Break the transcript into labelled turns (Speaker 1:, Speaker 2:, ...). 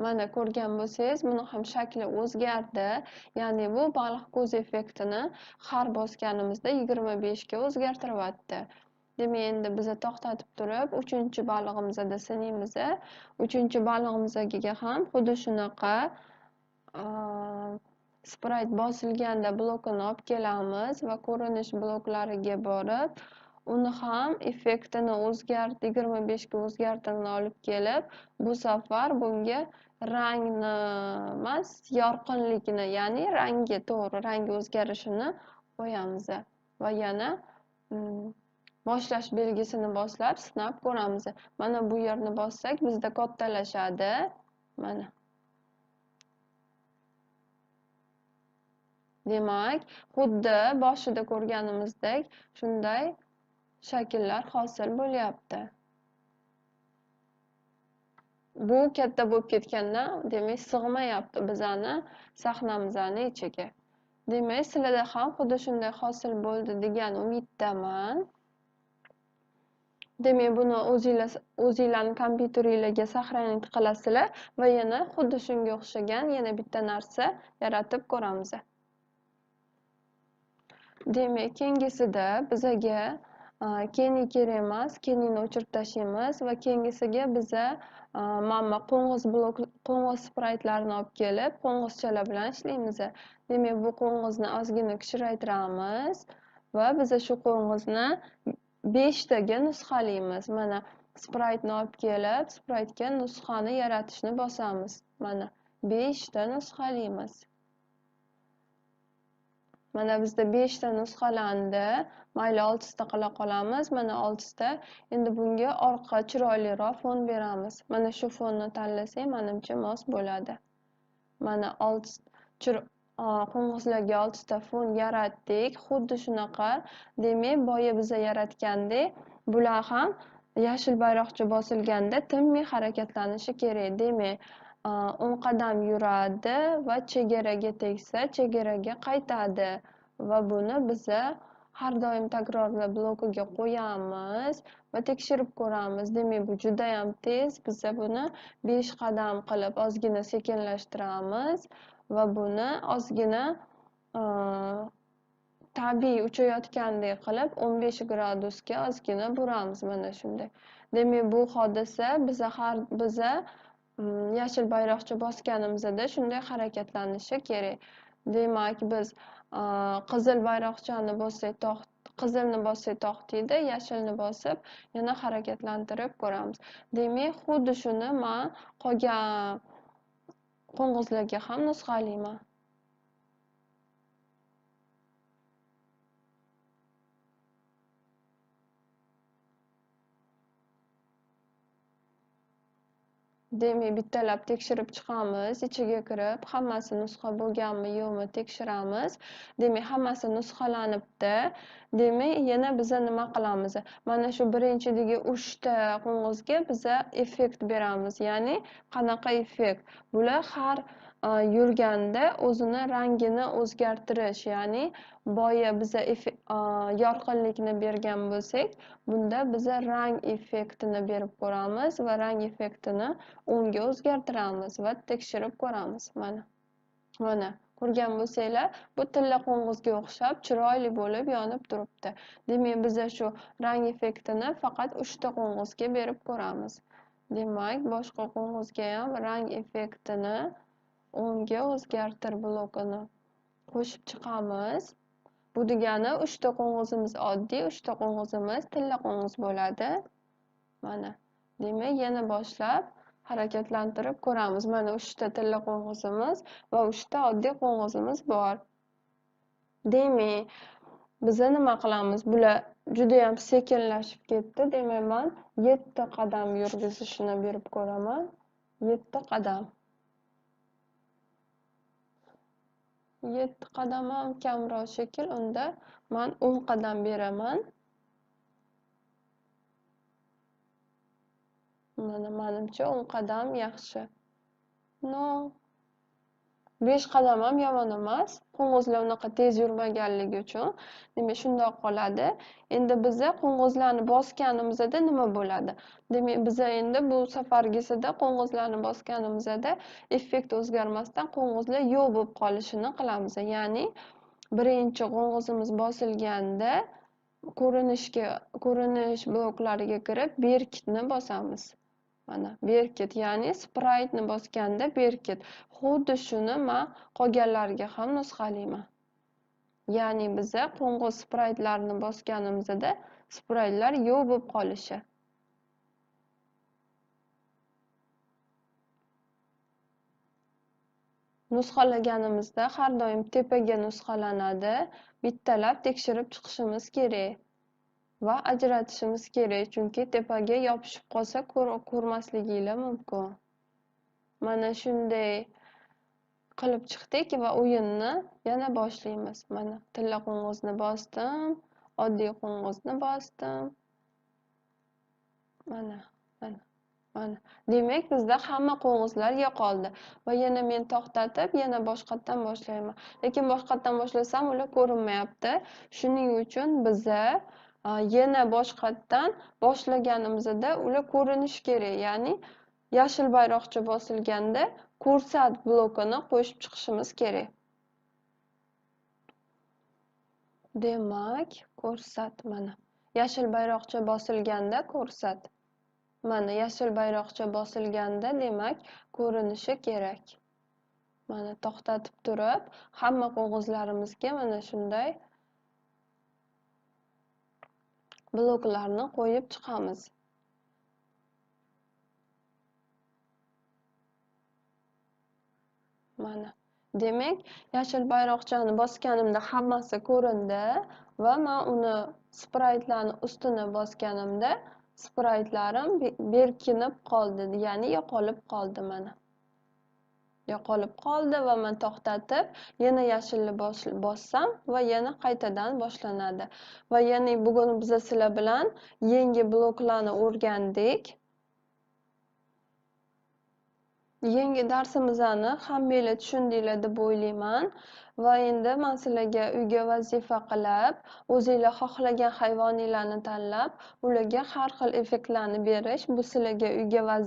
Speaker 1: Mana ko'rgan bo'lsangiz, buni ham shakli o'zgardi. Ya'ni bu baliq ko'zi effektini har bosganimizda 25 ga o'zgartiryapti. Demak, endi biz to'xtatib turib, 3-balig'imizda sinaymiz. 3-balig'imizga ham xuddi shunaqa Sprite bosilganda blokini olib kelamiz va ko'rinish bloklariga borib, uni ham effektini 25 ga o'zgartirni olib kelib, bu safar bunga rangni emas, yorqinlikni, ya'ni rangi, to'g'ri, rangi o'zgarishini qo'yamiz va yana boshlash belgisini bosib sinab ko'ramiz. Mana bu yerni bossak, bizda kattalashadi. Mana. Demak, xuddi boshida ko'rganimizdek shunday shakllar hosil bo'lyapti. Bu katta bo'lib ketgandan, demak, sig'mayapti bizani sahnamizni ichiga. Demak, sizlarda ham xuddi shunday hosil bo'ldi degan umiddaman. Demak, buni o'zinglarning kompyuteringizga saqlanib qilasizlar va yana xuddi shunga o'xshagan yana bitta narsa yaratib ko'ramiz. Demak, keyingisida bizaga keyingi kerak emas, keyingini o'chirib tashlaymiz va keyingisiga biza mana qo'ng'iz spraytlarini olib kelib, qo'ng'izchalar bilan ishlaymiz. Demak, bu qo'ng'izni ozgina kichraytiramiz va biza shu qo'ng'izni 5 taga nusxalaymiz. Mana spraytni olib kelib, spraytga nusxani yaratishni bosamiz. Mana 5 ta nusxalaymiz. Mana bizda 5 ta nusxalandi. Mayli 6 ta qila qolamiz. Mana 6 ta. Endi bunga orqa chiroyliroq fon beramiz. Mana shu fonni tanlasak, menimcha mos bo'ladi. Mana qo'ng'izlarga 6 ta fon yaratdik. Xuddi shunaqa. Demak, boya biza yaratgandek, bular ham yashil bayroqcha bosilganda tinmay harakatlanishi kerak. Demak, 10 qadam yuradi va chegaraga tegsa, chegaraga qaytadi va buni biza har doim takrorlab blokiga qo'yamiz va tekshirib ko'ramiz. Demak, bu juda ham tez. Biza buni 5 qadam qilib ozgina sekinlashtiramiz va buni ozgina tabiiy uchayotgandek qilib 15 gradusga ozgina buramiz. Mana shunday. Demak, bu hodisa biza yashil bayroqcha bosganimizda shunday harakatlanishi kerak. Demak, biz qizil bayroqchani bossak, qizilni bossak to'xtaydi, yashilni bosib yana harakatlantirib ko'ramiz. Demak, xuddi shuni men qolgan qo'ng'izlarga ham nusxalayman. Demak, bittalab tekshirib chiqamiz, ichiga kirib, hammasi nusxa bo'lganmi, yo'qmi tekshiramiz. Demak, hammasi nusxalanibdi. Demak, yana biza nima qilamiz? Mana shu birinchidagi 3 ta qo'ng'izga biza effekt beramiz. Ya'ni, qanaqa effekt? Bular har yurganda o'zini rangini o'zgartirish, ya'ni boya biza yorqinlikni bergan bo'lsak, bunda biza rang effektini berib ko'ramiz va rang effektini 10 ga o'zgartiramiz va tekshirib ko'ramiz. Mana ko'rgan bo'lsanglar, bu tilla qo'ng'izga o'xshab chiroyli bo'lib yonib turibdi. Demak, biza shu rang effektini faqat 3 ta qo'ng'izga berib ko'ramiz. Demak, boshqa qo'ng'izga ham rang effektini 10 ga o'zgartir blokini qo'shib chiqamiz. Bu degani 3 ta qo'ng'izimiz oddiy, 3 ta qo'ng'izimiz tilla qo'ng'iz bo'ladi. Mana. Demak, yana boshlab harakatlantirib ko'ramiz. Mana 3 ta tilla qo'ng'izimiz va 3 ta oddiy qo'ng'izimiz bor. Demak, biza nima qilamiz? Bular juda ham sekinlashib ketdi. Demak, men 7 qadam yurgizishini berib ko'raman. 7 qadam. 7 qadam ham kamroq shekil. Unda men 10 qadam beraman. Mana menimcha 10 qadam yaxshi. No. 5 qadam ham yomon emas. Qo'ng'izlar unaqa tez yurmaganligi uchun. Demak, shundoq qoladi. Endi biza qo'ng'izlarni bosganimizda nima bo'ladi? Demak, biza endi bu safargisida qo'ng'izlarni bosganimizda effekt o'zgarmasdan qo'ng'izlar yo'q bo'lib qolishini qilamiz. Ya'ni, birinchi qo'ng'izimiz bosilganda ko'rinish bloklariga kirib berkitni bosamiz. Mana berkit, ya'ni spraytni bosganda berkit. Xuddi shuni men qolganlariga ham nusxalayman. Ya'ni biza qo'ng'iz spraytlarini bosganimizda spraytlar yo'q bo'lib qolishi. Nusxalaganimizda har doim tepaga nusxalanadi. Bittalab tekshirib chiqishimiz kerak va ajratishimiz kerak, chunki tepaga yopishib qolsa ko'rmasliginglar mumkin. Mana shunday qilib chiqdik va o'yinni yana boshlaymiz. Mana tilla qo'ng'izni bosdim, oddiy qo'ng'izni bosdim. Mana. Demak, bizda hamma qo'ng'izlar yo'qoldi va yana men to'xtatib, yana boshqatdan boshlayman. Lekin boshqatdan boshlasam ular ko'rinmayapti. Shuning uchun biza yana boshqatdan boshlaganimizda ular ko'rinishi kerak. Ya'ni yashil bayroqcha bosilganda ko'rsat blokini qo'shib chiqishimiz kerak. Demak, ko'rsat mana. Yashil bayroqcha bosilganda ko'rsat. Mana yashil bayroqcha bosilganda demak ko'rinishi kerak. Mana to'xtatib turib, hamma qo'ng'izlarimizga mana shunday bloklarni qo'yib chiqamiz. Mana. Demak, yashil bayroqchani bosganimda hammasi ko'rindi va men uni spraytlarni ustini bosganimda spraytlarim berkinib qoldi, ya'ni yo'qolib qoldi mana. Yo'qolib qoldi va men to'xtatib, yana yashilni bossam va yana qaytadan boshlanadi. Va ya'ni bugun biz sizlar bilan yangi bloklarni o'rgandik. Yangi darsimizni hammanglar tushundinglar deb o'ylayman. Va endi men sizlarga uyga vazifa qilib, o'zinglar xohlagan hayvonlarni tanlab, ularga har xil effektlarni berish bu sizlarga uyga vazifa.